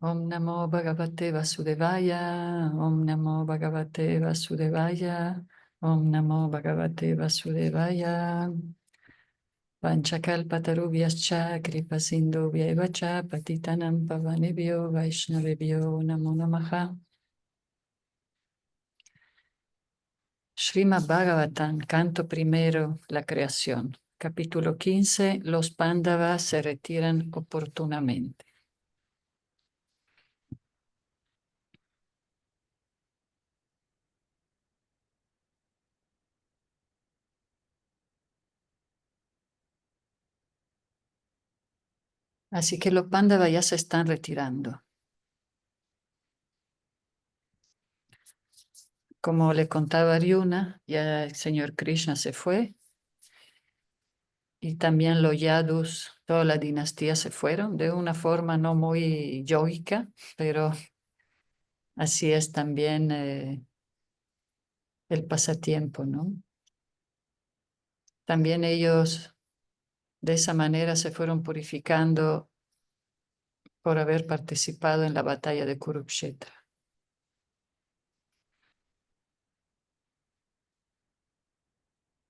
Om Namo Bhagavate Vasudevaya, Om Namo Bhagavate Vasudevaya, Om Namo Bhagavate Vasudevaya. Panchakalpatarubhyascha kripasindubhyaiva cha patitanam pavanebhyo vaishnavebhyo namo namaha. Srimad Bhagavatam, canto primero, la creación. Capítulo 15, los Pándavas se retiran oportunamente. Así que los Pándavas ya se están retirando. Como le contaba Arjuna, ya el señor Krishna se fue y también los Yadus, toda la dinastía se fueron de una forma no muy yoica, pero así es también el pasatiempo, ¿no? También ellos de esa manera se fueron purificando por haber participado en la batalla de Kurukshetra.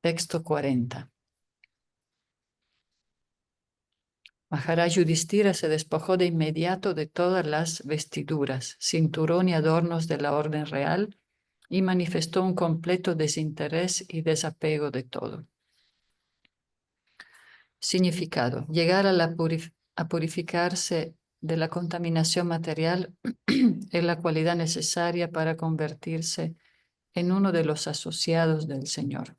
Texto 40. Maharaj Yudhishthira se despojó de inmediato de todas las vestiduras, cinturón y adornos de la orden real y manifestó un completo desinterés y desapego de todo. Significado. Llegar a purificarse de la contaminación material es la cualidad necesaria para convertirse en uno de los asociados del Señor.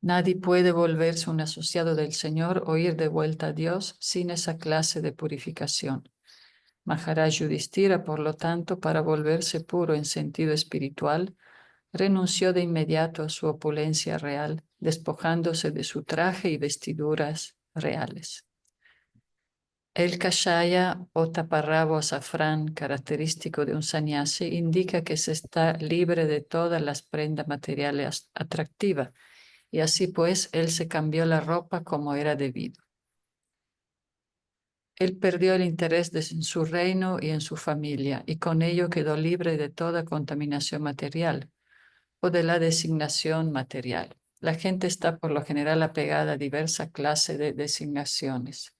Nadie puede volverse un asociado del Señor o ir de vuelta a Dios sin esa clase de purificación. Maharaj Yudhishthira, por lo tanto, para volverse puro en sentido espiritual, renunció de inmediato a su opulencia real, despojándose de su traje y vestiduras reales. El kashaya o taparrabo azafrán, característico de un sannyasi, indica que se está libre de todas las prendas materiales atractivas, y así pues él se cambió la ropa como era debido. Él perdió el interés en su reino y en su familia, y con ello quedó libre de toda contaminación material o de la designación material. La gente está por lo general apegada a diversas clases de designaciones.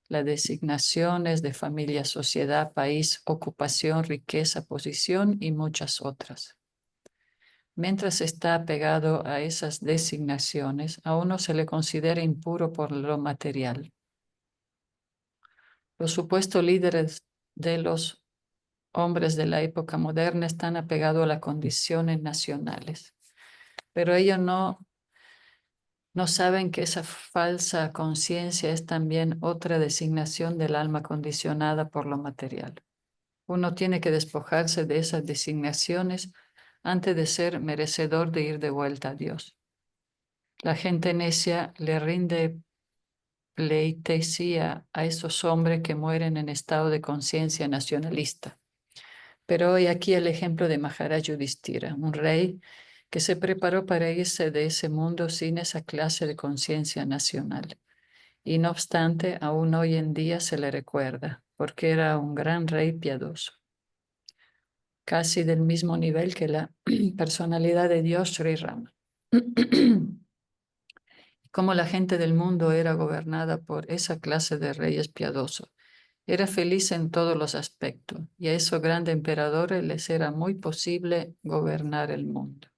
Las designaciones de familia, sociedad, país, ocupación, riqueza, posición y muchas otras. Mientras está apegado a esas designaciones, a uno se le considera impuro por lo material. Los supuestos líderes de los hombres de la época moderna están apegados a las condiciones nacionales, pero ellos no saben que esa falsa conciencia es también otra designación del alma condicionada por lo material. Uno tiene que despojarse de esas designaciones antes de ser merecedor de ir de vuelta a Dios. La gente necia le rinde pleitesía a esos hombres que mueren en estado de conciencia nacionalista. Pero hoy aquí el ejemplo de Maharaj Yudhishthira, un rey que se preparó para irse de ese mundo sin esa clase de conciencia nacional. Y no obstante, aún hoy en día se le recuerda, porque era un gran rey piadoso, casi del mismo nivel que la personalidad de Dios Sri Rama. Como la gente del mundo era gobernada por esa clase de reyes piadosos. Era feliz en todos los aspectos, y a esos grandes emperadores les era muy posible gobernar el mundo.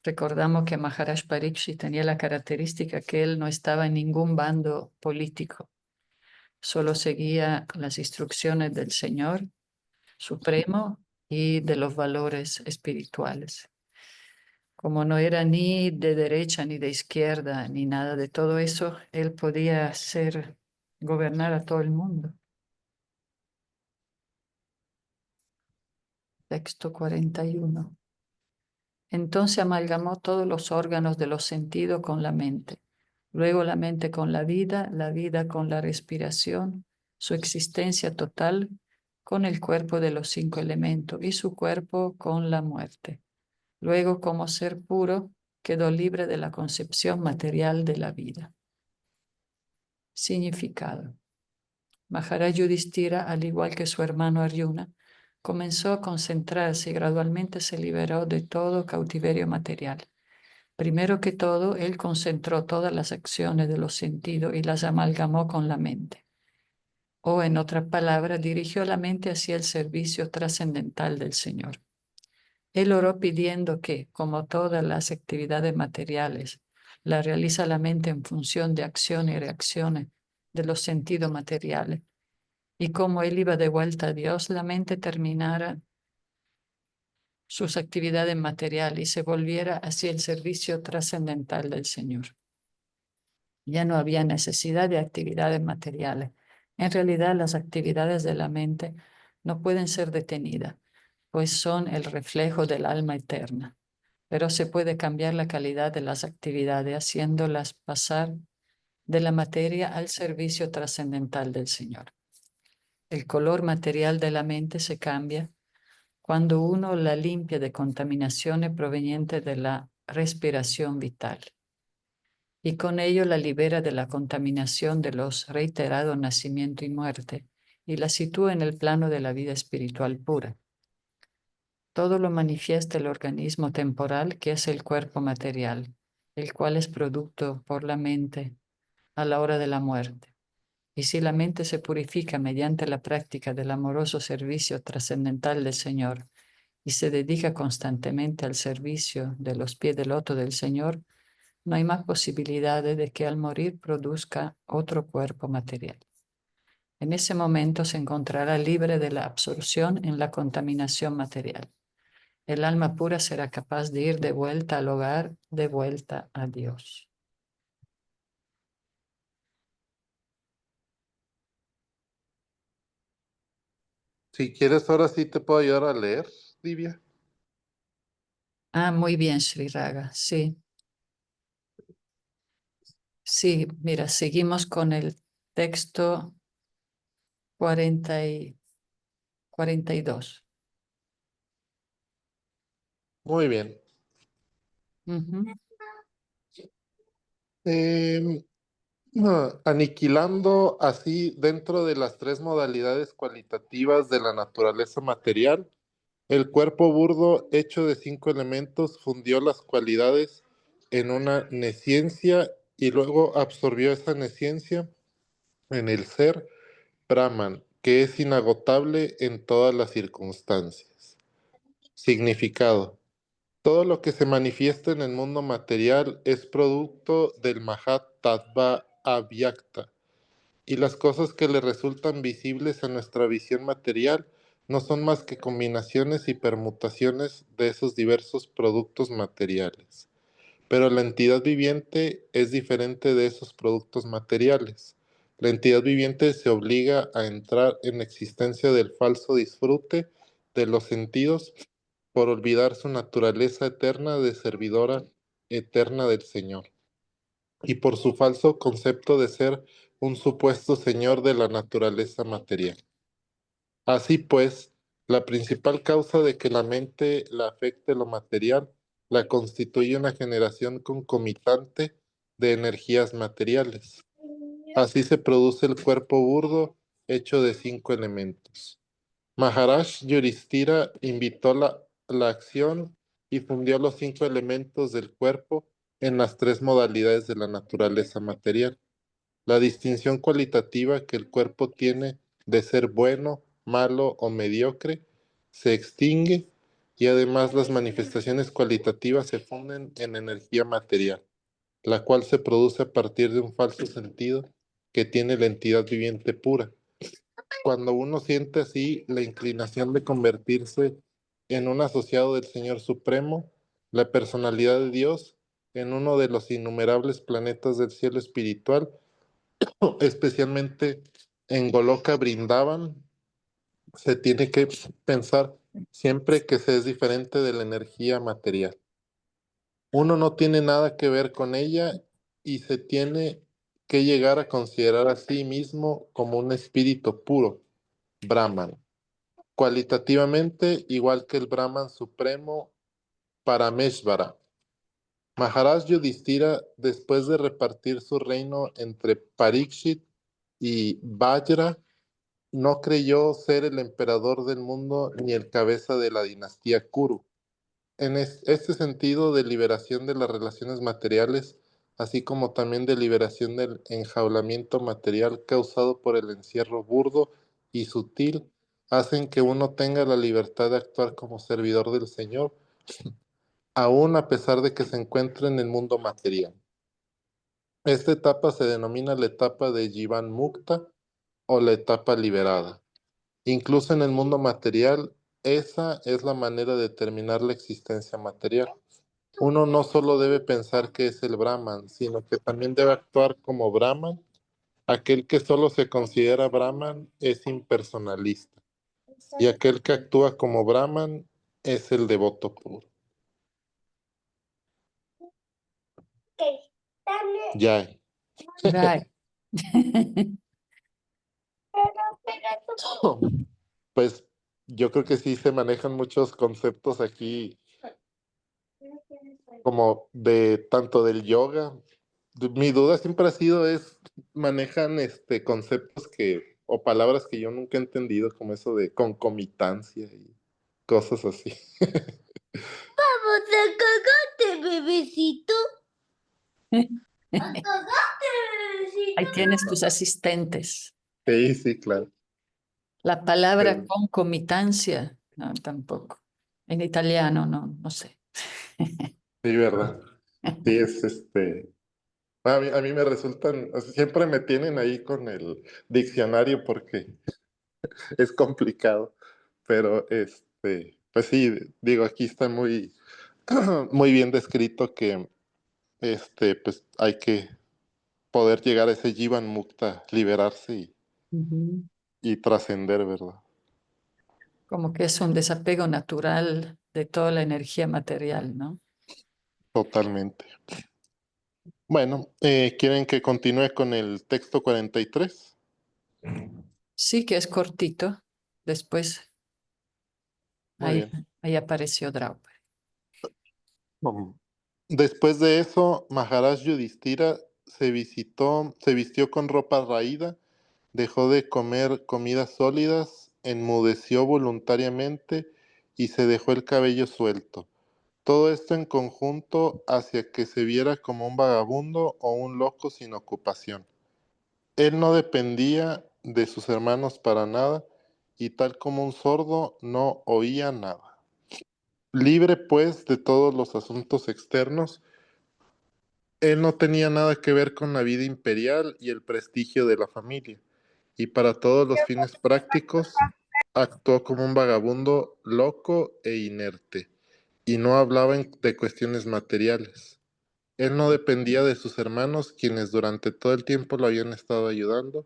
Recordamos que Maharaj Parikshit tenía la característica que él no estaba en ningún bando político, solo seguía las instrucciones del Señor Supremo y de los valores espirituales. Como no era ni de derecha ni de izquierda ni nada de todo eso, él podía gobernar a todo el mundo. Texto 41. Entonces amalgamó todos los órganos de los sentidos con la mente, luego la mente con la vida con la respiración, su existencia total con el cuerpo de los 5 elementos y su cuerpo con la muerte. Luego, como ser puro, quedó libre de la concepción material de la vida. Significado. Maharaj Yudhishthira, al igual que su hermano Arjuna, comenzó a concentrarse y gradualmente se liberó de todo cautiverio material. Primero que todo, él concentró todas las acciones de los sentidos y las amalgamó con la mente. O, en otras palabras, dirigió la mente hacia el servicio trascendental del Señor. Él oró pidiendo que, como todas las actividades materiales, la realiza la mente en función de acciones y reacciones de los sentidos materiales. Y como él iba de vuelta a Dios, la mente terminara sus actividades materiales y se volviera hacia el servicio trascendental del Señor. Ya no había necesidad de actividades materiales. En realidad, las actividades de la mente no pueden ser detenidas, pues son el reflejo del alma eterna, pero se puede cambiar la calidad de las actividades haciéndolas pasar de la materia al servicio trascendental del Señor. El color material de la mente se cambia cuando uno la limpia de contaminaciones provenientes de la respiración vital y con ello la libera de la contaminación de los reiterados nacimiento y muerte y la sitúa en el plano de la vida espiritual pura. Todo lo manifiesta el organismo temporal que es el cuerpo material, el cual es producto por la mente a la hora de la muerte. Y si la mente se purifica mediante la práctica del amoroso servicio trascendental del Señor y se dedica constantemente al servicio de los pies del loto del Señor, no hay más posibilidades de que al morir produzca otro cuerpo material. En ese momento se encontrará libre de la absorción en la contaminación material. El alma pura será capaz de ir de vuelta al hogar, de vuelta a Dios. Si quieres, ahora sí te puedo ayudar a leer, Livia. Ah, muy bien, Sri Raga. Sí, sí, mira, seguimos con el texto 40 y 42. Muy bien. Ujú. Em, Aniquilando así dentro de las tres modalidades cualitativas de la naturaleza material, el cuerpo burdo hecho de cinco elementos fundió las cualidades en una nesciencia y luego absorbió esa nesciencia en el ser Brahman, que es inagotable en todas las circunstancias. Significado. Todo lo que se manifiesta en el mundo material es producto del Mahat Tattva Avyakta, y las cosas que le resultan visibles a nuestra visión material no son más que combinaciones y permutaciones de esos diversos productos materiales. Pero la entidad viviente es diferente de esos productos materiales. La entidad viviente se obliga a entrar en existencia del falso disfrute de los sentidos por olvidar su naturaleza eterna de servidora eterna del Señor y por su falso concepto de ser un supuesto señor de la naturaleza material. Así pues, la principal causa de que la mente la afecte lo material la constituye una generación concomitante de energías materiales. Así se produce el cuerpo burdo hecho de cinco elementos. Maharaj Yudhishthira invitó la acción y fundió los cinco elementos del cuerpo en las tres modalidades de la naturaleza material. La distinción cualitativa que el cuerpo tiene de ser bueno, malo o mediocre se extingue y además las manifestaciones cualitativas se funden en energía material, la cual se produce a partir de un falso sentido que tiene la entidad viviente pura. Cuando uno siente así la inclinación de convertirse en un asociado del Señor Supremo, la personalidad de Dios, en uno de los innumerables planetas del cielo espiritual, especialmente en Goloka Brindavan, se tiene que pensar siempre que se es diferente de la energía material. Uno no tiene nada que ver con ella y se tiene que llegar a considerar a sí mismo como un espíritu puro, Brahman. Cualitativamente, igual que el Brahman supremo Parameshvara. Maharaj Yudhishthira, después de repartir su reino entre Parikshit y Vajra, no creyó ser el emperador del mundo ni el cabeza de la dinastía Kuru. En este sentido de liberación de las relaciones materiales, así como también de liberación del enjaulamiento material causado por el encierro burdo y sutil, hacen que uno tenga la libertad de actuar como servidor del Señor, aun a pesar de que se encuentre en el mundo material. Esta etapa se denomina la etapa de Jivan Mukta o la etapa liberada. Incluso en el mundo material, esa es la manera de terminar la existencia material. Uno no solo debe pensar que es el Brahman, sino que también debe actuar como Brahman. Aquel que solo se considera Brahman es impersonalista, y aquel que actúa como Brahman es el devoto puro. Ya. Right. Pues yo creo que sí se manejan muchos conceptos aquí, como de tanto del yoga. Mi duda siempre ha sido manejan conceptos o palabras que yo nunca he entendido, como eso de concomitancia y cosas así. Vamos a cagarte, bebecito. A cagarte, bebecito. Ahí tienes tus asistentes. Sí, sí, claro. La palabra Sí, concomitancia, no, tampoco. En italiano, no, no sé. sí, verdad. Sí, a mí me resultan, o sea, siempre me tienen ahí con el diccionario porque es complicado, pero pues sí, digo, aquí está muy, muy bien descrito que pues hay que poder llegar a ese Jivan Mukta, liberarse Ujú. y trascender, ¿verdad? Como que es un desapego natural de toda la energía material, ¿no? Totalmente. Bueno, ¿quieren que continúe con el texto 43? Sí que es cortito. Después Muy ahí, bien. ahí apareció Draupadi. Ujú. Después de eso, Maharaj Yudhishthira se vistió con ropa raída, dejó de comer comidas sólidas, enmudeció voluntariamente y se dejó el cabello suelto. Todo esto en conjunto hacia que se viera como un vagabundo o un loco sin ocupación. Él no dependía de sus hermanos para nada, y tal como un sordo no oía nada. Libre pues de todos los asuntos externos, él no tenía nada que ver con la vida imperial y el prestigio de la familia, y para todos los fines prácticos actuó como un vagabundo loco e inerte, y no hablaba de cuestiones materiales. Él no dependía de sus hermanos, quienes durante todo el tiempo lo habían estado ayudando.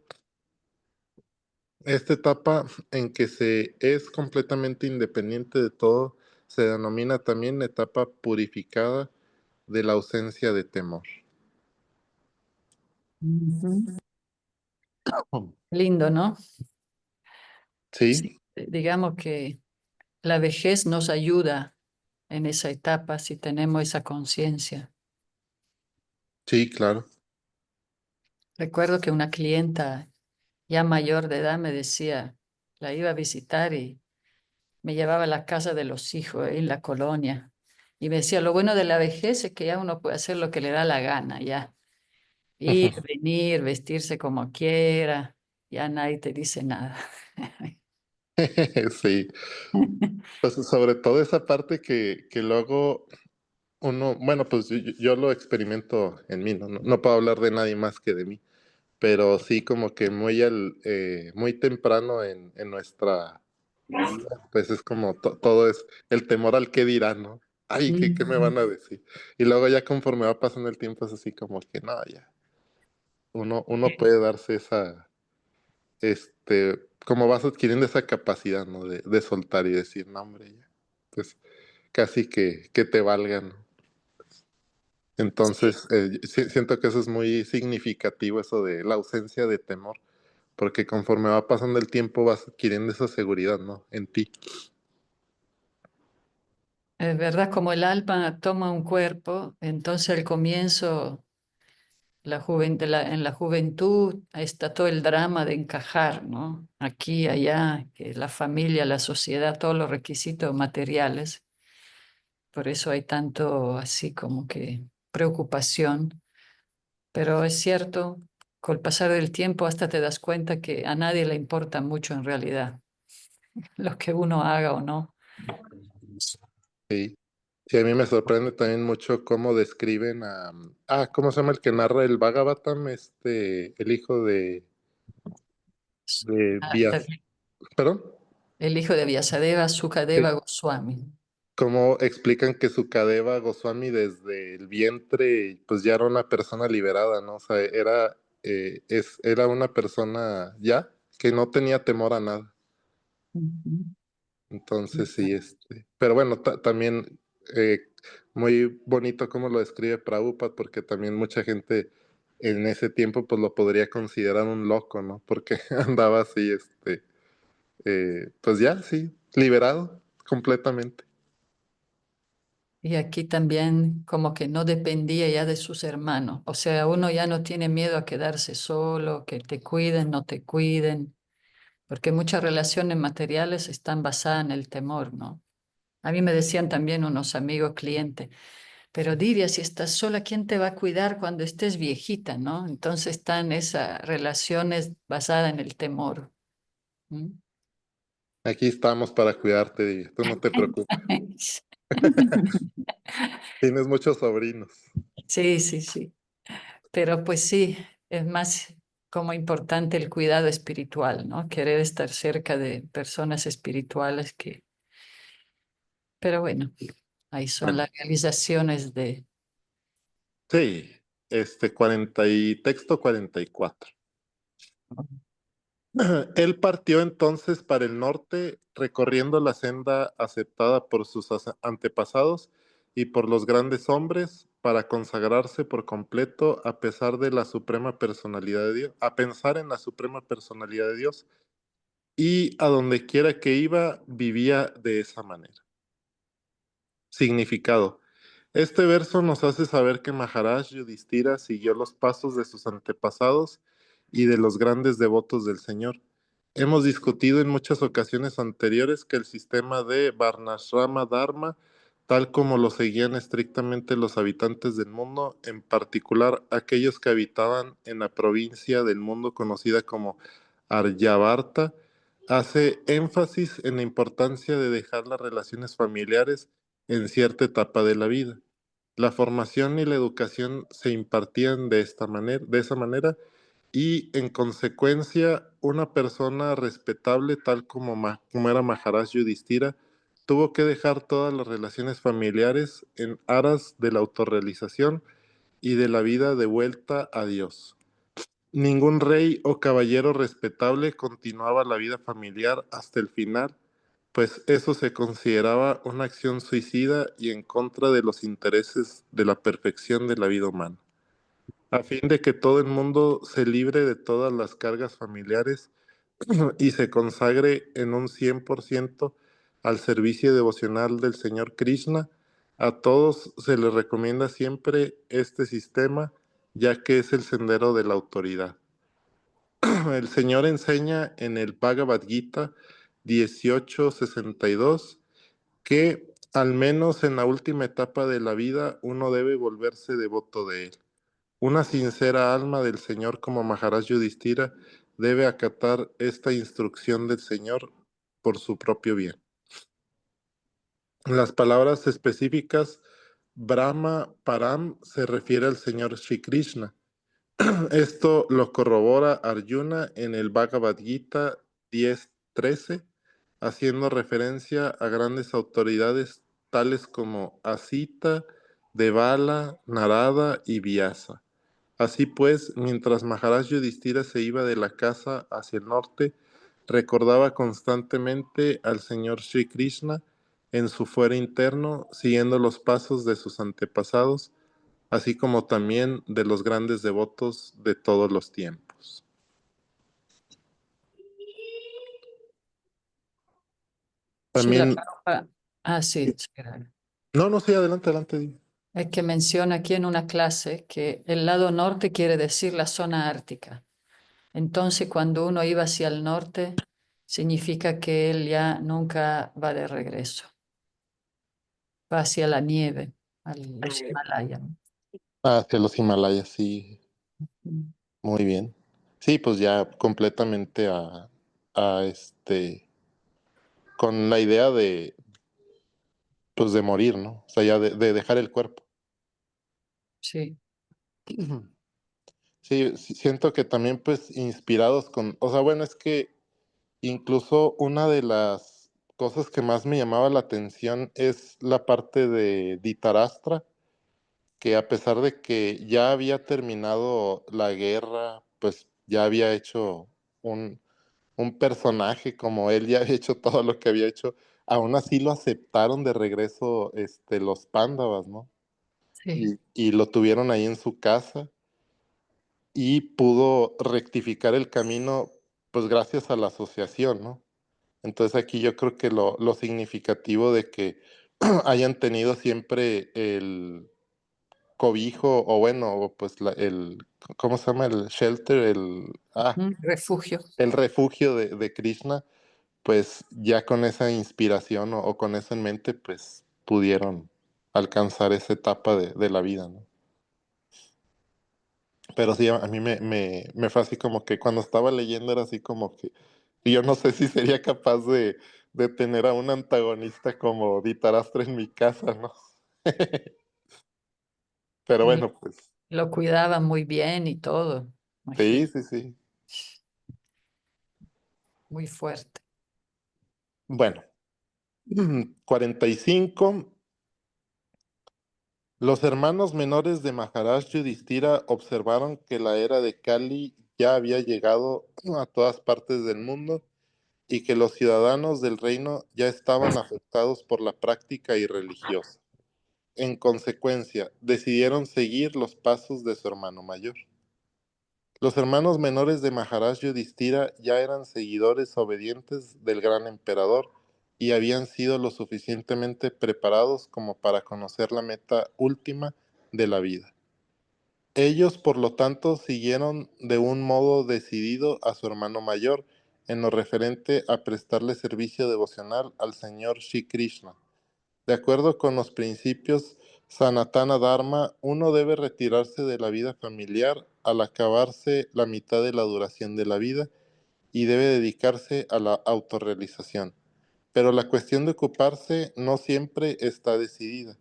Esta etapa en que se es completamente independiente de todo se denomina también etapa purificada de la ausencia de temor. Ujú. Lindo, ¿no? Sí, Sí, digamos que la vejez nos ayuda en esa etapa si tenemos esa conciencia. sí, claro. Recuerdo que una clienta ya mayor de edad me decía, la iba a visitar y me llevaba a la casa de los hijos en la colonia. Y me decía, lo bueno de la vejez es que ya uno puede hacer lo que le da la gana, ya. Ir, venir, vestirse como quiera, ya nadie te dice nada. Sí, pues sobre todo esa parte que luego uno, bueno, pues yo lo experimento en mí, no puedo hablar de nadie más que de mí, pero sí como que muy temprano en nuestra vida, pues es como todo es el temor al qué dirán, ¿no? Ay, ¿qué me Ujú. van a decir? Y luego ya conforme va pasando el tiempo es así como que no, ya, uno puede darse como vas adquiriendo esa capacidad, ¿no? De soltar y decir, no, hombre, ya, pues casi que te valgan, ¿no? Sí, Entonces, siento que eso es muy significativo, eso de la ausencia de temor, porque conforme va pasando el tiempo vas adquiriendo esa seguridad, ¿no? En ti. es verdad, como el alma toma un cuerpo, entonces al comienzo en la juventud está todo el drama de encajar, ¿no? Aquí, allá, que la familia, la sociedad, todos los requisitos materiales. Por eso hay tanto así como que preocupación. Pero es cierto, con el pasar del tiempo hasta te das cuenta que a nadie le importa mucho en realidad lo que uno haga o no. Sí. Sí, a mí me sorprende también mucho cómo describen a... ¿cómo se llama el que narra el Bhagavatam? El hijo de Ah, Vyas... ¿Perdón? el hijo de Vyasadeva, Sukadeva Sí. Goswami. Cómo explican que Sukadeva Goswami desde el vientre pues ya era una persona liberada, ¿no? O sea, era una persona ya que no tenía temor a nada. Ujú. Entonces sí, pero bueno, también eh, muy bonito cómo lo describe Prabhupada, porque también mucha gente en ese tiempo pues lo podría considerar un loco, ¿no? Porque andaba así, pues ya, sí, liberado completamente. Y aquí también como que no dependía ya de sus hermanos. O sea, uno ya no tiene miedo a quedarse solo, que te cuiden, no te cuiden, porque muchas relaciones materiales están basadas en el temor, ¿no? A mí me decían también unos amigos clientes, pero Diria, si estás sola, ¿quién te va a cuidar cuando estés viejita, no? Entonces están esas relaciones basadas en el temor. ¿Mm? Aquí estamos para cuidarte, tú no te preocupes. Tienes muchos sobrinos. Sí, sí, sí. Pero pues sí, es más como importante el cuidado espiritual, ¿no? Querer estar cerca de personas espirituales que... Pero bueno, ahí son Bueno, las realizaciones de... sí, texto 44. Él partió entonces para el norte, recorriendo la senda aceptada por sus antepasados y por los grandes hombres, para consagrarse por completo a pesar de la suprema personalidad de Dios, a pensar en la suprema personalidad de Dios, y a donde quiera que iba, vivía de esa manera. Significado. Este verso nos hace saber que Maharaj Yudhishthira siguió los pasos de sus antepasados y de los grandes devotos del Señor. Hemos discutido en muchas ocasiones anteriores que el sistema de Varnashrama Dharma, tal como lo seguían estrictamente los habitantes del mundo, en particular aquellos que habitaban en la provincia del mundo conocida como Aryavarta, hace énfasis en la importancia de dejar las relaciones familiares en cierta etapa de la vida. La formación y la educación se impartían de esa manera y en consecuencia una persona respetable tal como era Maharaj Yudhishthira tuvo que dejar todas las relaciones familiares en aras de la autorrealización y de la vida de vuelta a Dios. Ningún rey o caballero respetable continuaba la vida familiar hasta el final, pues eso se consideraba una acción suicida y en contra de los intereses de la perfección de la vida humana. A fin de que todo el mundo se libre de todas las cargas familiares y se consagre en un 100% al servicio devocional del Señor Krishna, a todos se les recomienda siempre este sistema, ya que es el sendero de la autoridad. El Señor enseña en el Bhagavad Gita 18:62 que al menos en la última etapa de la vida uno debe volverse devoto de él. Una sincera alma del Señor como Maharaj Yudhishthira debe acatar esta instrucción del Señor por su propio bien. En las palabras específicas, Brahma Param se refiere al Señor Sri Krishna. Esto lo corrobora Arjuna en el Bhagavad Gita 10:13, haciendo referencia a grandes autoridades tales como Asita, Devala, Narada y Vyasa. Así pues, mientras Maharaj Yudhishthira se iba de la casa hacia el norte, recordaba constantemente al Señor Sri Krishna en su fuero interno, siguiendo los pasos de sus antepasados, así como también de los grandes devotos de todos los tiempos. Sí, la También, Prabhupada. Ah, sí, sí, claro. no, sí, adelante, adelante. Di. Es que menciona aquí en una clase que el lado norte quiere decir la zona ártica. Entonces, cuando uno iba hacia el norte, significa que él ya nunca va de regreso. Va hacia la nieve, a los Himalayas. Hacia los Himalayas, sí, Mm. muy bien. Sí, pues ya completamente con la idea de, pues de morir, ¿no? O sea, ya de dejar el cuerpo. Sí. Sí, sí, siento que también pues inspirados o sea, bueno, es que incluso una de las cosas que más me llamaba la atención es la parte de Ditarastra, que a pesar de que ya había terminado la guerra, pues ya había hecho un, un personaje como él, ya había hecho todo lo que había hecho, aún así lo aceptaron de regreso los Pándavas, ¿no? Sí. Y lo tuvieron ahí en su casa y pudo rectificar el camino, pues gracias a la asociación, ¿no? Entonces aquí yo creo que lo significativo de que hayan tenido siempre el cobijo, o bueno, o pues ¿cómo se llama? El shelter, Refugio. el refugio de Krishna, pues ya con esa inspiración o con eso en mente, pues pudieron alcanzar esa etapa de la vida, ¿no? Pero sí, a mí me fue así como que cuando estaba leyendo era así como que yo no sé si sería capaz de tener a un antagonista como Ditarastra en mi casa, ¿no? Pero Y bueno, pues lo cuidaban muy bien y todo. sí, Imagínate, sí, sí. muy fuerte. Bueno, 45. Los hermanos menores de Maharaj Yudhishthira observaron que la era de Kali ya había llegado a todas partes del mundo y que los ciudadanos del reino ya estaban afectados por la práctica irreligiosa. En consecuencia, decidieron seguir los pasos de su hermano mayor. Los hermanos menores de Maharaj Yudhishthira ya eran seguidores obedientes del gran emperador y habían sido lo suficientemente preparados como para conocer la meta última de la vida. Ellos, por lo tanto, siguieron de un modo decidido a su hermano mayor en lo referente a prestarle servicio devocional al Señor Shri Krishna. De acuerdo con los principios Sanatana Dharma, uno debe retirarse de la vida familiar al acabarse la mitad de la duración de la vida y debe dedicarse a la autorrealización. Pero la cuestión de ocuparse no siempre está decidida.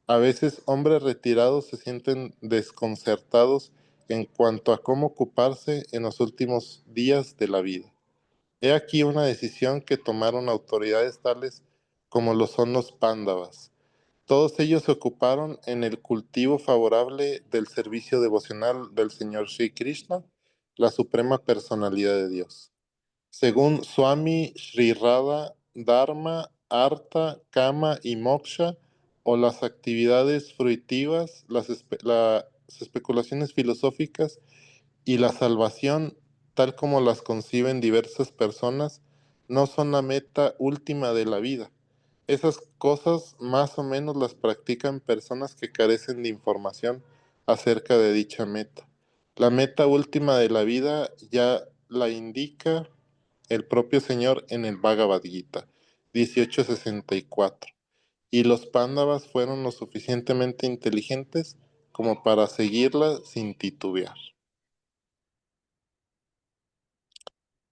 A veces hombres retirados se sienten desconcertados en cuanto a cómo ocuparse en los últimos días de la vida. He aquí una decisión que tomaron autoridades tales como lo son los Pándavas. Todos ellos se ocuparon en el cultivo favorable del servicio devocional del Señor Sri Krishna, la suprema personalidad de Dios. Según Swami Sri Radha, Dharma, Artha, Kama y Moksha, o las actividades fruitivas, las especulaciones filosóficas y la salvación, tal como las conciben diversas personas, no son la meta última de la vida. Esas cosas más o menos las practican personas que carecen de información acerca de dicha meta. La meta última de la vida ya la indica el propio Señor en el Bhagavad Gita 1864. Y los Pándavas fueron lo suficientemente inteligentes como para seguirla sin titubear.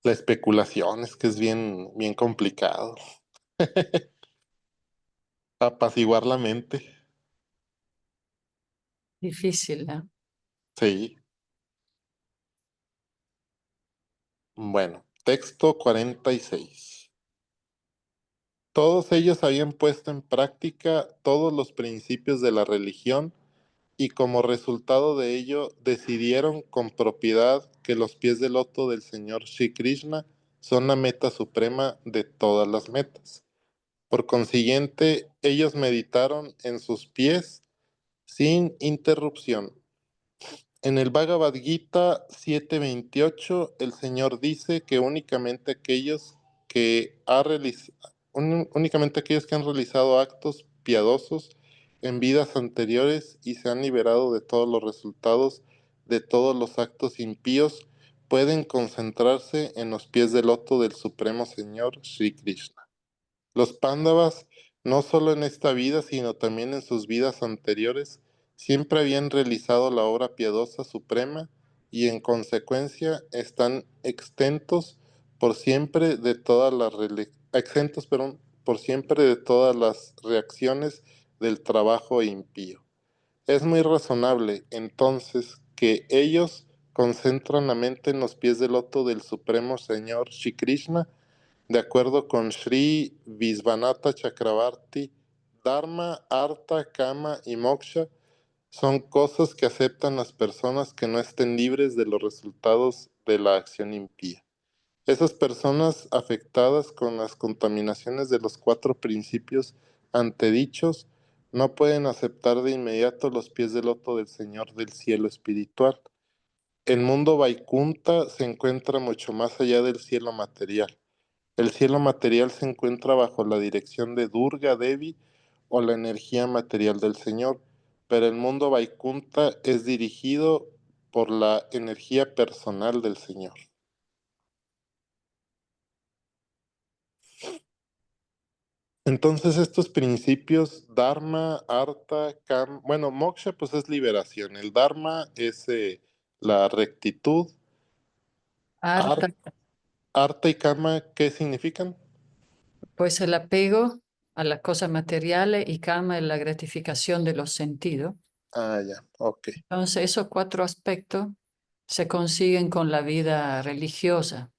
La especulación es que es bien, bien complicado. Apaciguar la mente. Difícil, ¿no? Sí. Bueno, texto 46. Todos ellos habían puesto en práctica todos los principios de la religión y como resultado de ello decidieron con propiedad que los pies del loto del Señor Shri Krishna son la meta suprema de todas las metas. Por consiguiente, ellos meditaron en sus pies sin interrupción. En el Bhagavad Gita 7:28, el Señor dice que únicamente aquellos que han realizado actos piadosos en vidas anteriores y se han liberado de todos los resultados de todos los actos impíos, pueden concentrarse en los pies del loto del Supremo Señor Sri Krishna. Los Pándavas, no solo en esta vida, sino también en sus vidas anteriores, siempre habían realizado la obra piadosa suprema y en consecuencia están exentos, por siempre de todas las reacciones del trabajo impío. Es muy razonable, entonces, que ellos concentran la mente en los pies del loto del Supremo Señor Shri Krishna, de acuerdo con Sri Visvanatha Chakravarti. Dharma, Artha, Kama y Moksha son cosas que aceptan las personas que no estén libres de los resultados de la acción impía. Esas personas afectadas con las contaminaciones de los 4 principios antedichos no pueden aceptar de inmediato los pies del loto del Señor del cielo espiritual. El mundo Vaikunta se encuentra mucho más allá del cielo material. El cielo material se encuentra bajo la dirección de Durga Devi o la energía material del Señor, pero el mundo Vaikunta es dirigido por la energía personal del Señor. Entonces estos principios, Dharma, Artha, Kama, bueno, Moksha pues es liberación, el Dharma es la rectitud, Harta, Artha y Kama, ¿qué significan? pues el apego a las cosas materiales y kama es la gratificación de los sentidos. Ah, ya, ok, Entonces, esos 4 aspectos se consiguen con la vida religiosa.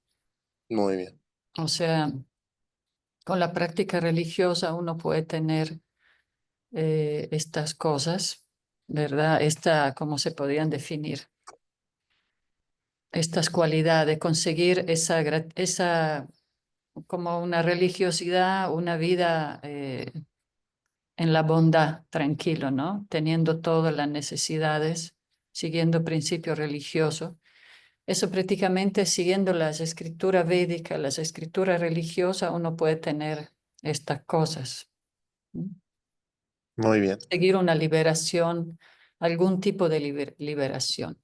muy bien. O sea, con la práctica religiosa uno puede tener estas cosas, ¿verdad? ¿Cómo se podrían definir? Estas cualidades, conseguir esa como una religiosidad, una vida en la bondad, tranquilo, ¿no? Teniendo todas las necesidades, siguiendo principios religiosos. Eso prácticamente siguiendo las escrituras védicas, las escrituras religiosas, uno puede tener estas cosas. ¿No? Muy bien. Seguir una liberación, algún tipo de liberación.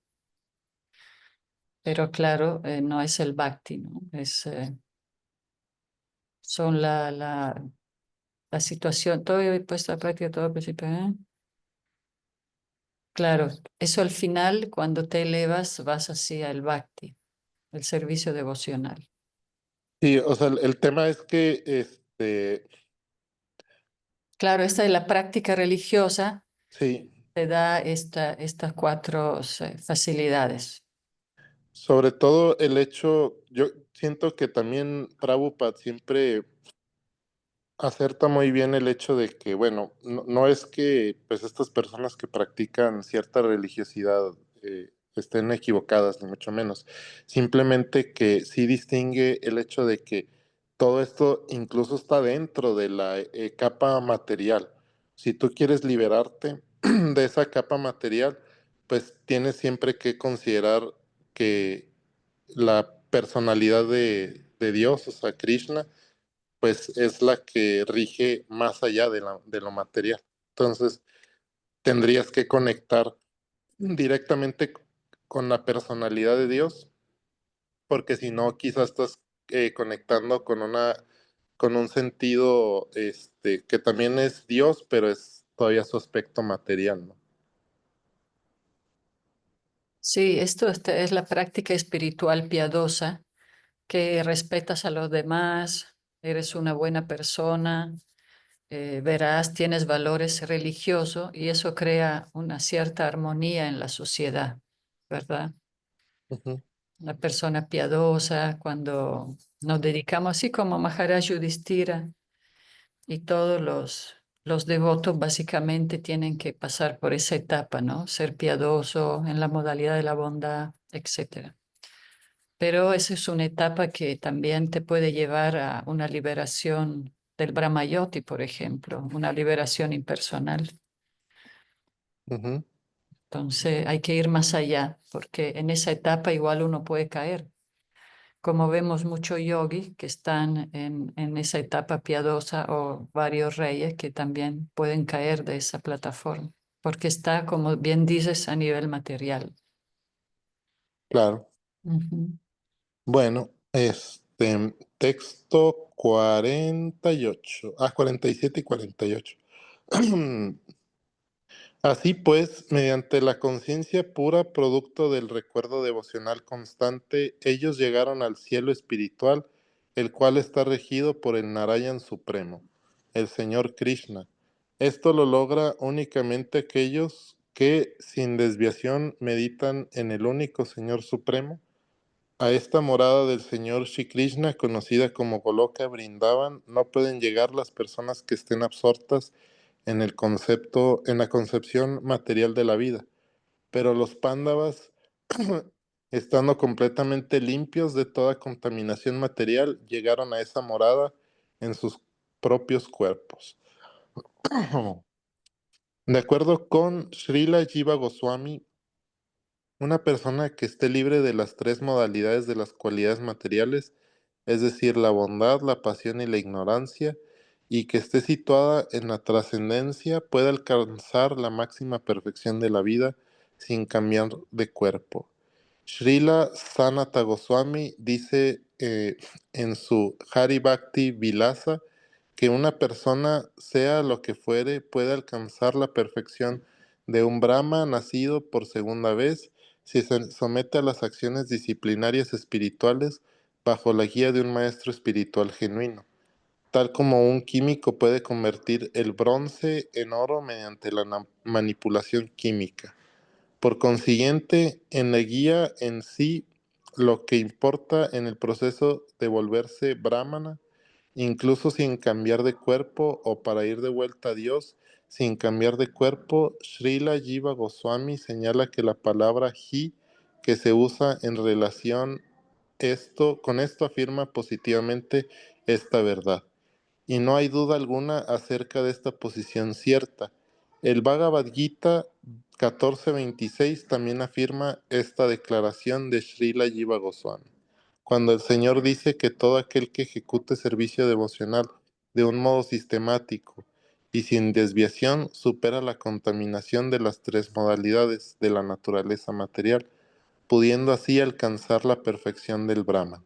Pero claro, no es el bhakti, ¿no? Son la situación, todo he puesto a práctica, todo al principio. Claro, eso al final, cuando te elevas, vas hacia el bhakti, el servicio devocional. Sí, o sea, el tema es que, Claro, esta es la práctica religiosa, sí, te da estas 4 facilidades. sobre todo el hecho, yo siento que también Prabhupada siempre acerta muy bien el hecho de que, bueno, no es que pues estas personas que practican cierta religiosidad estén equivocadas, ni mucho menos. Simplemente que sí distingue el hecho de que todo esto incluso está dentro de la capa material. Si tú quieres liberarte de esa capa material, pues tienes siempre que considerar que la personalidad de Dios, o sea, Krishna, pues es la que rige más allá de lo material. Entonces, tendrías que conectar directamente con la personalidad de Dios, porque si no, quizás estás conectando con un sentido que también es Dios, pero es todavía su aspecto material, ¿no? Sí, esta es la práctica espiritual piadosa, que respetas a los demás, eres una buena persona, verás, tienes valores religiosos y eso crea una cierta armonía en la sociedad, ¿verdad? Ujú, La persona piadosa, cuando nos dedicamos así como Maharaj Yudhishthira y todos los devotos básicamente tienen que pasar por esa etapa, ¿no? Ser piadoso en la modalidad de la bondad, etcétera. Pero esa es una etapa que también te puede llevar a una liberación del Brahmayoti, por ejemplo, una liberación impersonal. ujú. Entonces hay que ir más allá, porque en esa etapa igual uno puede caer. como vemos muchos yogis que están en esa etapa piadosa o varios reyes que también pueden caer de esa plataforma, porque está, como bien dices, a nivel material. Claro. Ujú. Bueno, texto 48. 47 y 48. Así pues, mediante la conciencia pura, producto del recuerdo devocional constante, ellos llegaron al cielo espiritual, el cual está regido por el Narayan Supremo, el Señor Krishna. Esto lo logra únicamente aquellos que, sin desviación, meditan en el único Señor Supremo. A esta morada del Señor Shri Krishna, conocida como Goloka Vrindavan, no pueden llegar las personas que estén absortas en el concepto, en la concepción material de la vida. Pero los pándavas, estando completamente limpios de toda contaminación material, llegaron a esa morada en sus propios cuerpos. De acuerdo con Srila Jiva Goswami, una persona que esté libre de las tres modalidades de las cualidades materiales, es decir, la bondad, la pasión y la ignorancia, y que esté situada en la trascendencia, puede alcanzar la máxima perfección de la vida sin cambiar de cuerpo. Srila Sanata Goswami dice en su Hari Bhakti Vilasa que una persona, sea lo que fuere, puede alcanzar la perfección de un Brahma nacido por segunda vez si se somete a las acciones disciplinarias espirituales bajo la guía de un maestro espiritual genuino, tal como un químico puede convertir el bronce en oro mediante la manipulación química. Por consiguiente, en la guía en sí, lo que importa en el proceso de volverse brahmana, incluso sin cambiar de cuerpo o para ir de vuelta a Dios, sin cambiar de cuerpo, Srila Jiva Goswami señala que la palabra hi que se usa en relación con esto afirma positivamente esta verdad. Y no hay duda alguna acerca de esta posición cierta. El Bhagavad Gita 14:26 también afirma esta declaración de Srila Jiva Goswami. Cuando el Señor dice que todo aquel que ejecute servicio devocional de un modo sistemático y sin desviación supera la contaminación de las tres modalidades de la naturaleza material, pudiendo así alcanzar la perfección del Brahman.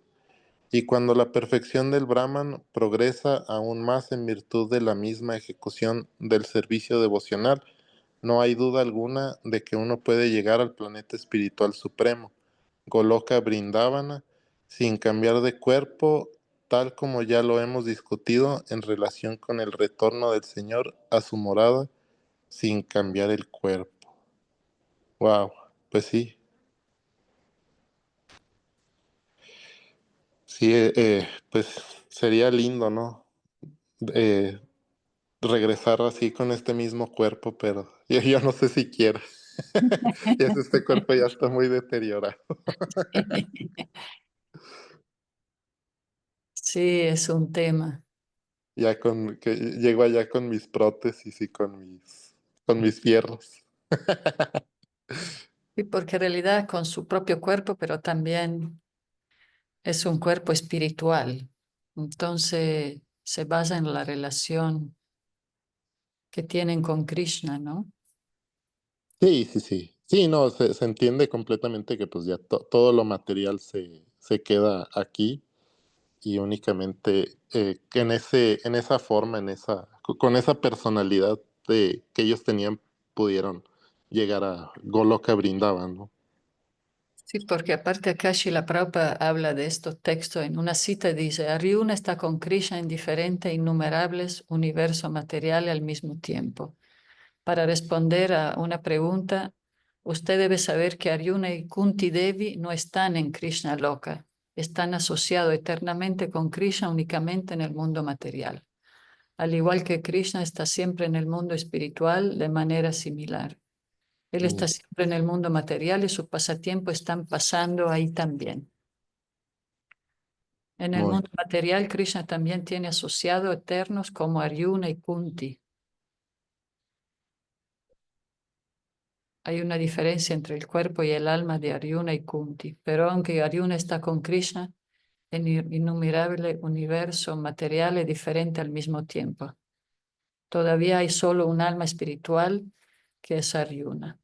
Y cuando la perfección del Brahman progresa aún más en virtud de la misma ejecución del servicio devocional, no hay duda alguna de que uno puede llegar al planeta espiritual supremo, Goloka Vrindavana, sin cambiar de cuerpo, tal como ya lo hemos discutido en relación con el retorno del Señor a su morada, sin cambiar el cuerpo. Wow, pues sí, sí, pues sería lindo, ¿no? Eh, Regresar así con este mismo cuerpo, pero yo no sé si quiero. Este cuerpo ya está muy deteriorado. Sí, es un tema. Ya que llego allá con mis prótesis y con mis fierros. Sí, porque en realidad con su propio cuerpo, pero también es un cuerpo espiritual. Entonces se basa en la relación que tienen con Krishna, ¿no? Sí, sí, sí. Sí, no, se entiende completamente que pues ya todo lo material se queda aquí y únicamente que en esa forma, con esa personalidad que ellos tenían, pudieron llegar a Goloka Brindavan, ¿no? Sí, porque aparte acá Srila Prabhupada habla de estos textos en una cita, dice, Arjuna está con Krishna en diferentes e innumerables universos materiales al mismo tiempo. Para responder a una pregunta, usted debe saber que Arjuna y Kunti Devi no están en Krishna Loka, están asociados eternamente con Krishna únicamente en el mundo material, al igual que Krishna está siempre en el mundo espiritual de manera similar. Él está Mm, siempre en el mundo material y sus pasatiempos están pasando ahí también. En el muy, mundo material, Krishna también tiene asociados eternos como Arjuna y Kunti. Hay una diferencia entre el cuerpo y el alma de Arjuna y Kunti, pero aunque Arjuna está con Krishna, en innumerable universo material y diferente al mismo tiempo. Todavía hay solo un alma espiritual que es Aryuna.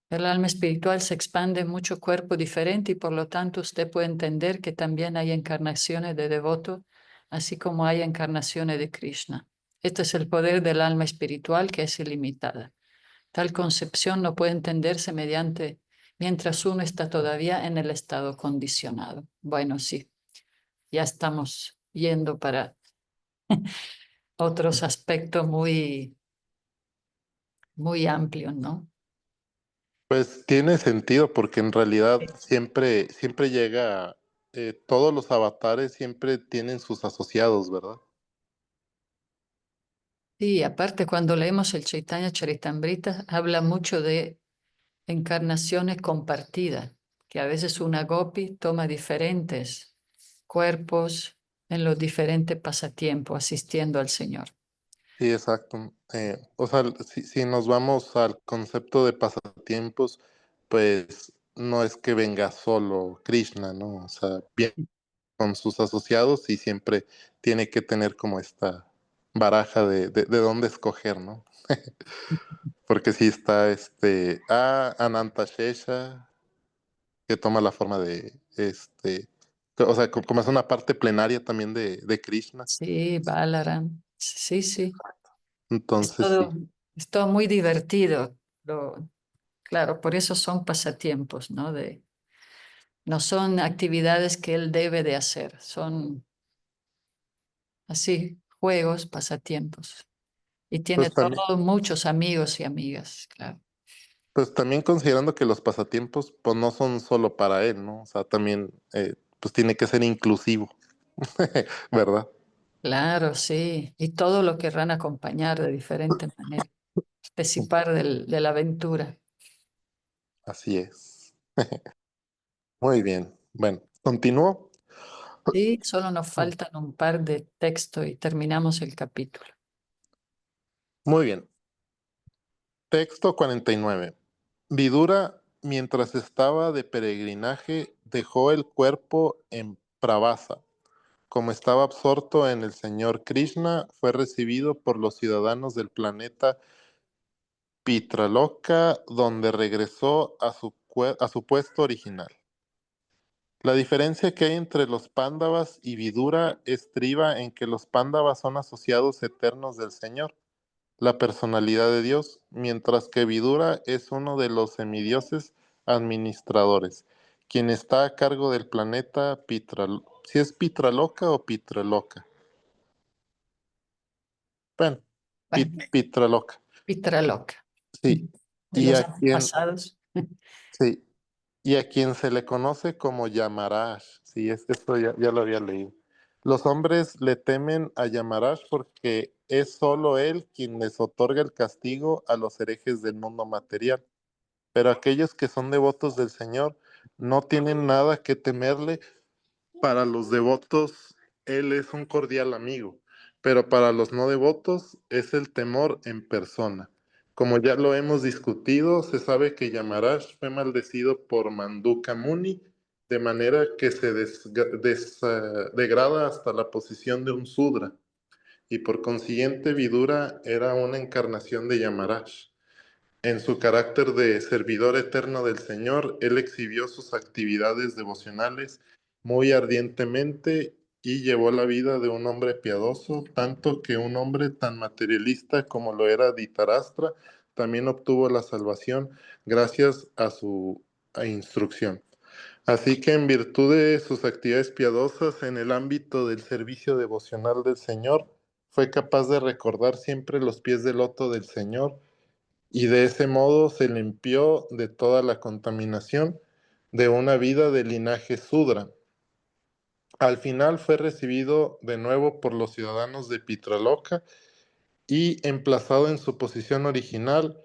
El alma espiritual se expande en mucho cuerpo diferente y por lo tanto usted puede entender que también hay encarnaciones de devoto, así como hay encarnaciones de Krishna. Este es el poder del alma espiritual que es ilimitada. Tal concepción no puede entenderse mientras uno está todavía en el estado condicionado. Bueno, sí, ya estamos yendo para otros aspectos muy amplios, ¿no? Pues tiene sentido porque en realidad siempre llega, todos los avatares siempre tienen sus asociados, ¿verdad? Sí, aparte cuando leemos el Chaitanya Charitamrita, habla mucho de encarnaciones compartidas, que a veces una gopi toma diferentes cuerpos en los diferentes pasatiempos asistiendo al Señor. Sí, exacto. O sea, si nos vamos al concepto de pasatiempos, pues no es que venga solo Krishna, ¿no? O sea, viene con sus asociados y siempre tiene que tener como esta baraja de dónde escoger, ¿no? Porque si está Ananta Shesha, que toma la forma o sea, como es una parte plenaria también de Krishna. Sí, Balaram. Sí, sí. Entonces sí, Es todo muy divertido. Claro, por eso son pasatiempos, ¿no? No son actividades que él debe de hacer, son así, juegos, pasatiempos. Y tiene pues también, todos muchos amigos y amigas, claro. pues también considerando que los pasatiempos pues no son solo para él, ¿no? O sea, también pues tiene que ser inclusivo, ¿verdad? Claro, sí. Y todo lo querrán acompañar de diferentes maneras, participar de la aventura. Así es. Muy bien. Bueno, continúo. Sí, solo nos faltan un par de textos y terminamos el capítulo. Muy bien. Texto 49. Vidura, mientras estaba de peregrinaje, dejó el cuerpo en Pravasa. Como estaba absorto en el señor Krishna, fue recibido por los ciudadanos del planeta Pitraloka, donde regresó a su puesto original. La diferencia que hay entre los Pándavas y Vidura estriba en que los Pándavas son asociados eternos del Señor, la personalidad de Dios, mientras que Vidura es uno de los semidioses administradores, quien está a cargo del planeta si es Pitraloka o Pitraloka. Bueno, Bueno, Pitraloka. Pitra loca Sí. de Y los a quien, antepasados. sí, y a quien se le conoce como Yamarash. Sí, esto ya lo había leído. Los hombres le temen a Yamarash porque es solo él quien les otorga el castigo a los herejes del mundo material. Pero aquellos que son devotos del Señor no tienen nada que temerle. Para los devotos, Él es un cordial amigo, pero para los no devotos es el temor en persona. Como ya lo hemos discutido, se sabe que Yamarash fue maldecido por Manduka Muni, de manera que se degrada hasta la posición de un Sudra, y por consiguiente Vidura era una encarnación de Yamarash. En su carácter de servidor eterno del Señor, él exhibió sus actividades devocionales muy ardientemente y llevó la vida de un hombre piadoso, tanto que un hombre tan materialista como lo era Dhritarashtra también obtuvo la salvación gracias a su instrucción. Así que en virtud de sus actividades piadosas en el ámbito del servicio devocional del Señor, fue capaz de recordar siempre los pies del loto del Señor y de ese modo se limpió de toda la contaminación de una vida de linaje Sudra. Al final fue recibido de nuevo por los ciudadanos de Pitraloka y emplazado en su posición original.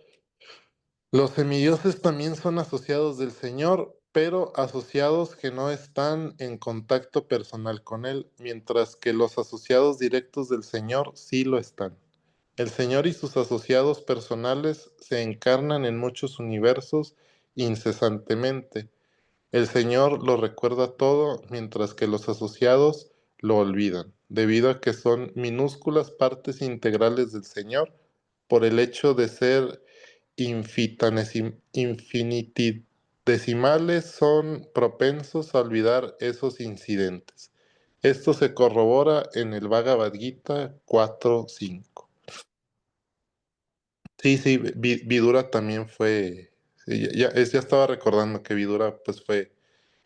Los semidioses también son asociados del Señor, pero asociados que no están en contacto personal con Él, mientras que los asociados directos del Señor sí lo están. El Señor y sus asociados personales se encarnan en muchos universos incesantemente, El Señor lo recuerda todo, mientras que los asociados lo olvidan, debido a que son minúsculas partes integrales del Señor por el hecho de ser infinitesimales, son propensos a olvidar esos incidentes. Esto se corrobora en el Bhagavad Gita 4.5. Sí, sí, Vidura también fue, sí, ya estaba recordando que Vidura pues fue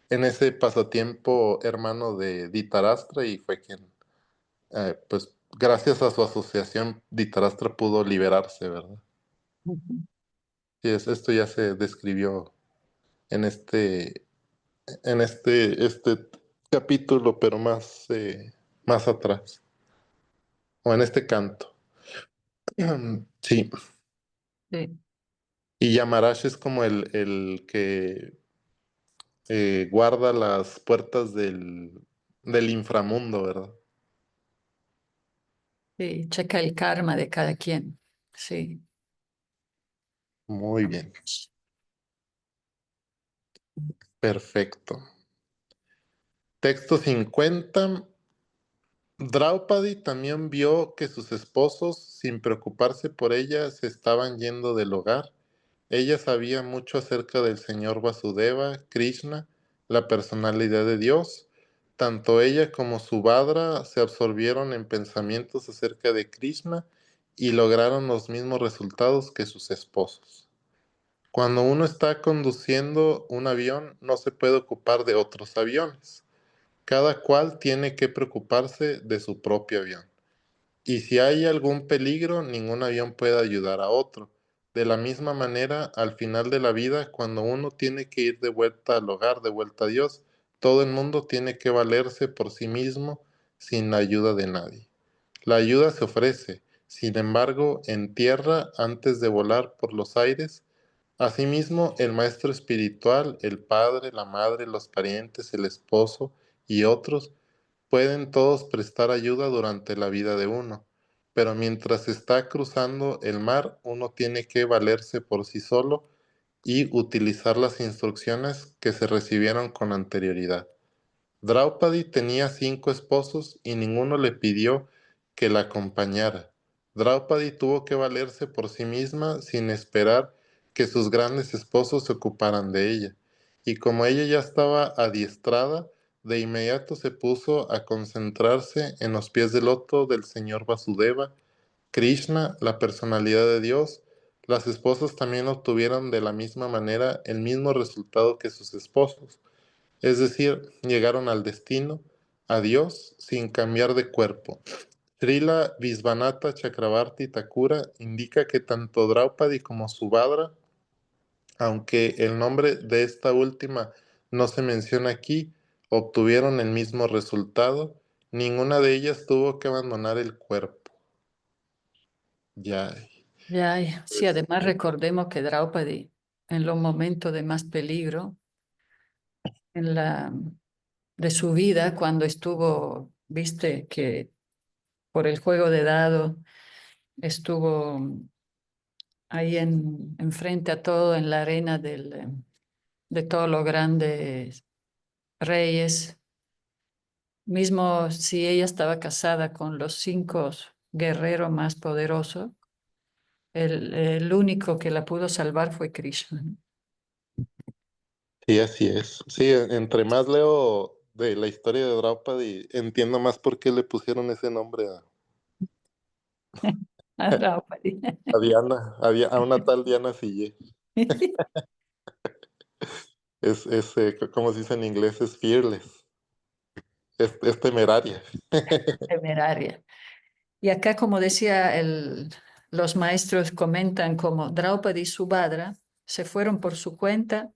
en ese pasatiempo hermano de Dhritarashtra y fue quien, pues gracias a su asociación, Dhritarashtra pudo liberarse, ¿verdad? Ujú. Sí, esto ya se describió en este capítulo, pero más atrás, o en este canto. Sí, Sí, y Yamarash es como el que guarda las puertas del inframundo, ¿verdad? sí, checa el karma de cada quien. Sí. Muy bien, perfecto. Texto 50. Draupadi también vio que sus esposos, sin preocuparse por ella, se estaban yendo del hogar. Ella sabía mucho acerca del señor Vasudeva, Krishna, la personalidad de Dios. Tanto ella como Subhadra se absorbieron en pensamientos acerca de Krishna y lograron los mismos resultados que sus esposos. Cuando uno está conduciendo un avión, no se puede ocupar de otros aviones. Cada cual tiene que preocuparse de su propio avión. Y si hay algún peligro, ningún avión puede ayudar a otro. De la misma manera, al final de la vida, cuando uno tiene que ir de vuelta al hogar, de vuelta a Dios, todo el mundo tiene que valerse por sí mismo sin la ayuda de nadie. La ayuda se ofrece, sin embargo, en tierra antes de volar por los aires. Asimismo, el maestro espiritual, el padre, la madre, los parientes, el esposo y otros pueden todos prestar ayuda durante la vida de uno, pero mientras está cruzando el mar, uno tiene que valerse por sí solo y utilizar las instrucciones que se recibieron con anterioridad. Draupadi tenía 5 esposos y ninguno le pidió que la acompañara. Draupadi tuvo que valerse por sí misma sin esperar que sus grandes esposos se ocuparan de ella. Y como ella ya estaba adiestrada, de inmediato se puso a concentrarse en los pies del loto del señor Vasudeva, Krishna, la personalidad de Dios. Las esposas también obtuvieron de la misma manera el mismo resultado que sus esposos. Es decir, llegaron al destino, a Dios, sin cambiar de cuerpo. Srila Visvanatha Chakravarti Thakura indica que tanto Draupadi como Subhadra, aunque el nombre de esta última no se menciona aquí, obtuvieron el mismo resultado. Ninguna de ellas tuvo que abandonar el cuerpo. Ya. Ya, sí, Pues, además recordemos que Draupadi, en los momentos de más peligro en de su vida, cuando estuvo, viste, que por el juego de dado estuvo ahí enfrente a todo, en la arena de todos los grandes reyes, mismo si ella estaba casada con los 5 guerreros más poderosos, el único que la pudo salvar fue Krishna, ¿no? sí, así es. Sí, entre más leo de la historia de Draupadi, entiendo más por qué le pusieron ese nombre A Draupadi. a Diana, a una tal Diana Sille. Como se dice en inglés, es fearless, es temeraria. Temeraria. Y acá, como decía, los maestros comentan como Draupadi y Subhadra se fueron por su cuenta,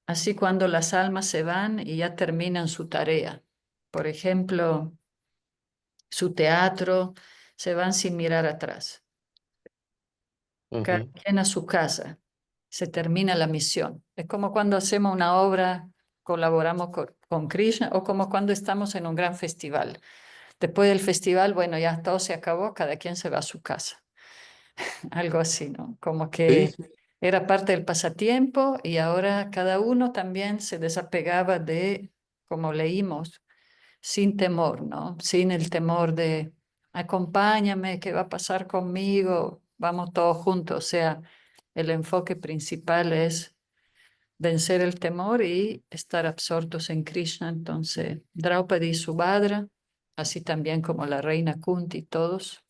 así cuando las almas se van y ya terminan su tarea. Por ejemplo, su teatro, se van sin mirar atrás. Cada Ujú. quien a su casa, se termina la misión. Es como cuando hacemos una obra, colaboramos con Krishna, o como cuando estamos en un gran festival. Después del festival, bueno, ya todo se acabó, cada quien se va a su casa. Algo así, ¿no? Como Sí, que sí. Era parte del pasatiempo y ahora cada uno también se desapegaba de, como leímos, sin temor, ¿no? Sin el temor de acompáñame, ¿qué va a pasar conmigo? Vamos todos juntos. O sea, el enfoque principal es vencer el temor y estar absortos en Krishna. Entonces, Draupadi y Subhadra, así también como la reina Kunti, todos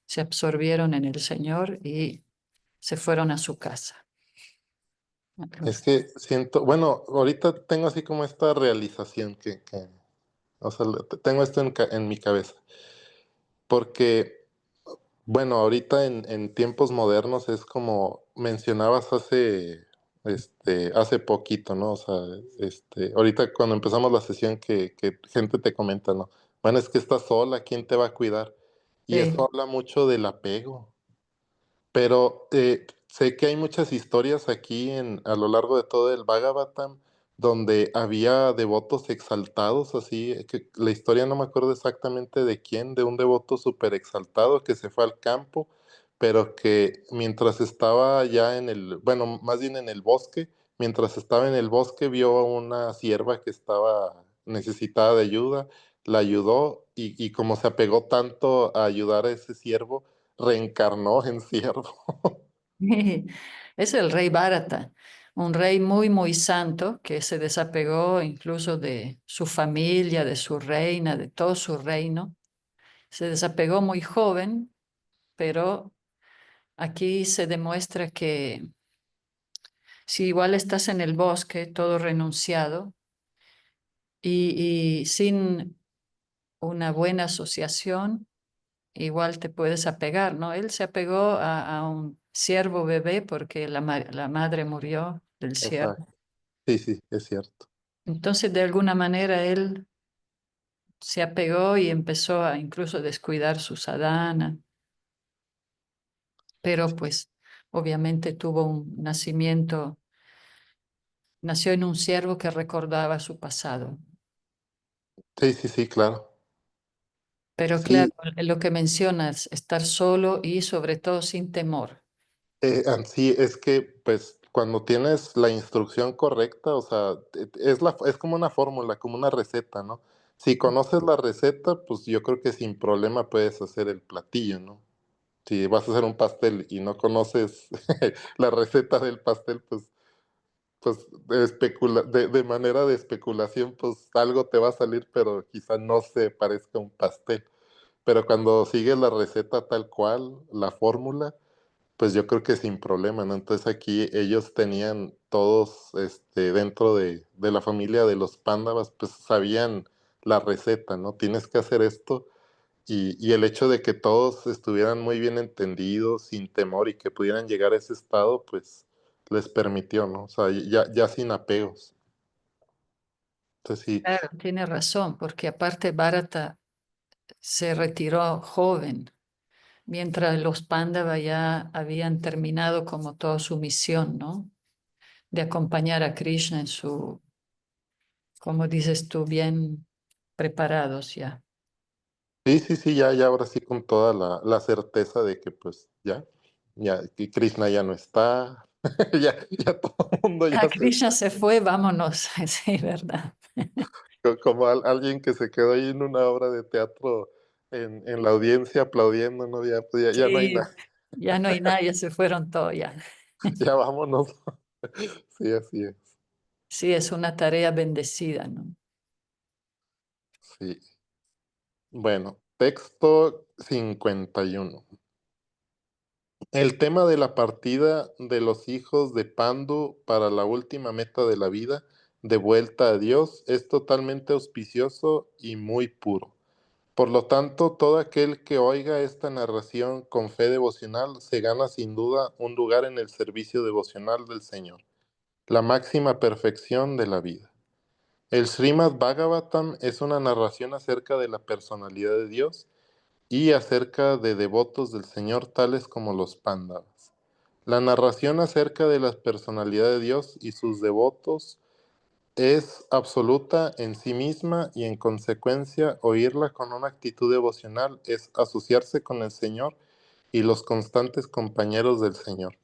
se absorbieron en el Señor y se fueron a su casa. Es que siento, bueno, ahorita tengo así como esta realización o sea, tengo esto en mi cabeza, porque, bueno, ahorita en tiempos modernos es como mencionabas hace poquito, ¿no? O sea, ahorita cuando empezamos la sesión que gente te comenta, ¿no? Bueno, es que estás sola, ¿quién te va a cuidar? Y Sí. eso habla mucho del apego. Pero sé que hay muchas historias aquí a lo largo de todo el Bhagavatam donde había devotos exaltados, así, que la historia no me acuerdo exactamente de quién, de un devoto súper exaltado que se fue al campo, pero que mientras estaba ya bueno, más bien en el bosque, mientras estaba en el bosque vio a una sierva que estaba necesitada de ayuda, la ayudó y como se apegó tanto a ayudar a ese siervo, reencarnó en ciervo. Es el rey Bharata, un rey muy, muy santo que se desapegó incluso de su familia, de su reina, de todo su reino. Se desapegó muy joven, pero aquí se demuestra que si igual estás en el bosque, todo renunciado y sin una buena asociación, igual te puedes apegar, ¿no? Él se apegó a un ciervo bebé porque la madre murió del ciervo. Exacto. Sí, sí, es cierto. Entonces, de alguna manera, él se apegó y empezó a incluso descuidar su sadhana, pero pues obviamente tuvo un nacimiento, nació en un ciervo que recordaba su pasado. Sí, sí, sí, claro. Pero claro, Sí, lo que mencionas, estar solo y sobre todo sin temor. sí, es que pues cuando tienes la instrucción correcta, o sea, es como una fórmula, como una receta, ¿no? Si conoces la receta, pues yo creo que sin problema puedes hacer el platillo, ¿no? Si vas a hacer un pastel y no conoces la receta del pastel, pues de manera de especulación, pues algo te va a salir, pero quizá no se parezca a un pastel. Pero cuando sigues la receta tal cual, la fórmula, pues yo creo que sin problema, ¿no? Entonces aquí ellos tenían todos, dentro de la familia de los Pándavas, pues sabían la receta, ¿no? Tienes que hacer esto. Y el hecho de que todos estuvieran muy bien entendidos, sin temor y que pudieran llegar a ese estado, pues les permitió, ¿no? O sea, ya sin apegos. Entonces sí, Claro, tiene razón, porque aparte Bharata se retiró joven, mientras los Pándava ya habían terminado como toda su misión, ¿no? De acompañar a Krishna en su, como dices tú, bien preparados ya. sí, sí, sí, ya ahora sí con toda la certeza de que pues ya, que Krishna ya no está, ya todo el mundo Ah, ya Krishna se fue, vámonos, sí, ¿verdad? como alguien que se quedó ahí en una obra de teatro en la audiencia aplaudiendo, ¿no? Ya, pues ya no hay Sí, nada, ya no hay nadie, se fueron todos ya. ya vámonos. Sí, así es. Sí, es una tarea bendecida, ¿no? Sí. Bueno, texto 51. El tema de la partida de los hijos de Pandu para la última meta de la vida, de vuelta a Dios, es totalmente auspicioso y muy puro. Por lo tanto, todo aquel que oiga esta narración con fe devocional se gana sin duda un lugar en el servicio devocional del Señor, la máxima perfección de la vida. El Srimad Bhagavatam es una narración acerca de la personalidad de Dios y acerca de devotos del Señor tales como los Pándavas. La narración acerca de la personalidad de Dios y sus devotos es absoluta en sí misma y en consecuencia oírla con una actitud devocional es asociarse con el Señor y los constantes compañeros del Señor.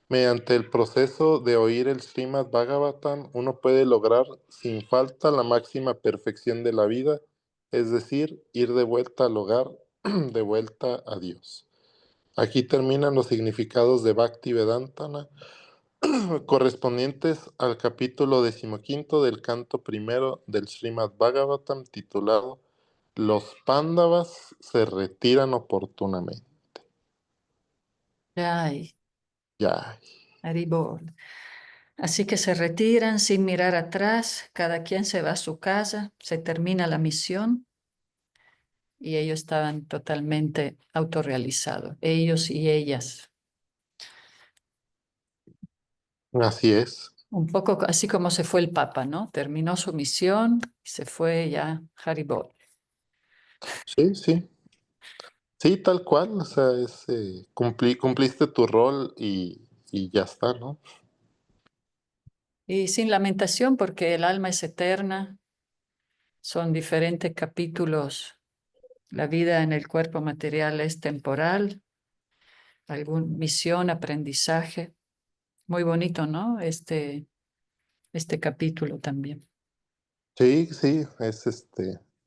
Mediante el proceso de oír el Srimad Bhagavatam, uno puede lograr sin falta la máxima perfección de la vida, es decir, ir de vuelta al hogar, de vuelta a Dios. Aquí terminan los significados de Bhakti Vedantana, correspondientes al capítulo 15 del canto primero del Srimad Bhagavatam, titulado Los Pándavas se retiran oportunamente. Ay, Ya. Haribol. Así que se retiran sin mirar atrás, cada quien se va a su casa, se termina la misión y ellos estaban totalmente autorrealizados, ellos y ellas. Así es. Un poco así como se fue el Papa, ¿no? Terminó su misión y se fue ya Haribol. Sí, sí. Sí, tal cual. O sea, cumpliste tu rol y ya está, ¿no? Y sin lamentación porque el alma es eterna, son diferentes capítulos. La vida en el cuerpo material es temporal, alguna misión, aprendizaje. Muy bonito, ¿no? Este capítulo también. Sí, sí,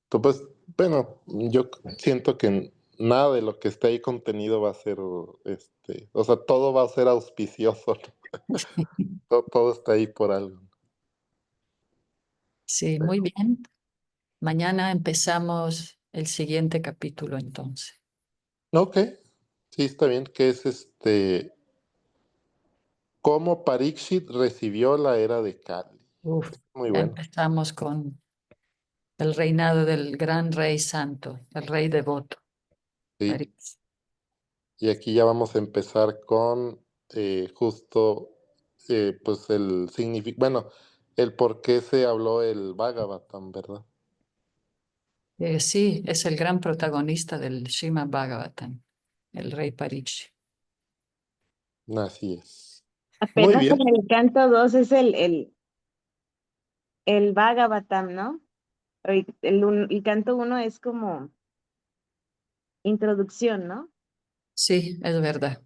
tú pues, bueno, yo siento que nada de lo que esté ahí contenido va a ser, o sea, todo va a ser auspicioso, ¿no? Todo está ahí por algo. Sí, muy bien. Mañana empezamos el siguiente capítulo entonces. Ok, sí, está bien, que es cómo Parikshit recibió la era de Kali. Uf, Muy ya bueno, empezamos con el reinado del gran rey santo, el rey devoto. sí. Y aquí ya vamos a empezar con justo, pues el significado, bueno, el por qué se habló el Bhagavatam, ¿verdad? Sí, es el gran protagonista del Srimad Bhagavatam, el rey Parikshit. Así es. Muy Apenas bien. en el canto 2 es el Bhagavatam, ¿no? El canto 1 es como introducción, ¿no? Sí, es verdad.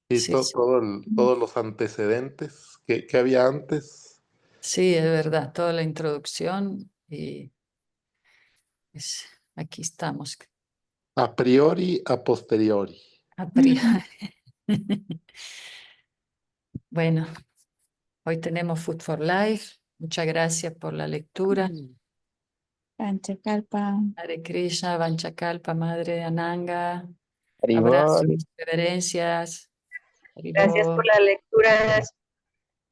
Y Sí, sí. todos los antecedentes que había antes, Sí, es verdad. Toda la introducción y aquí estamos. a priori, a posteriori. A priori. Bueno, hoy tenemos Food for Life. Muchas gracias por la lectura. Panchakalpa. Hare Krishna, Vanchakalpa, Madre Ananga. Abrazos, Haribol. reverencias. Gracias por Haribol. las lecturas.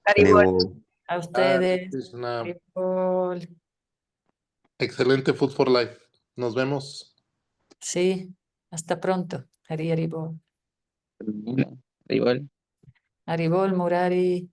Haribol. Haribol. A Hare ustedes. Krishna. Haribol. Excelente Food for Life. Nos vemos. Sí, hasta pronto. Haribol. Haribol. Haribol, Murari.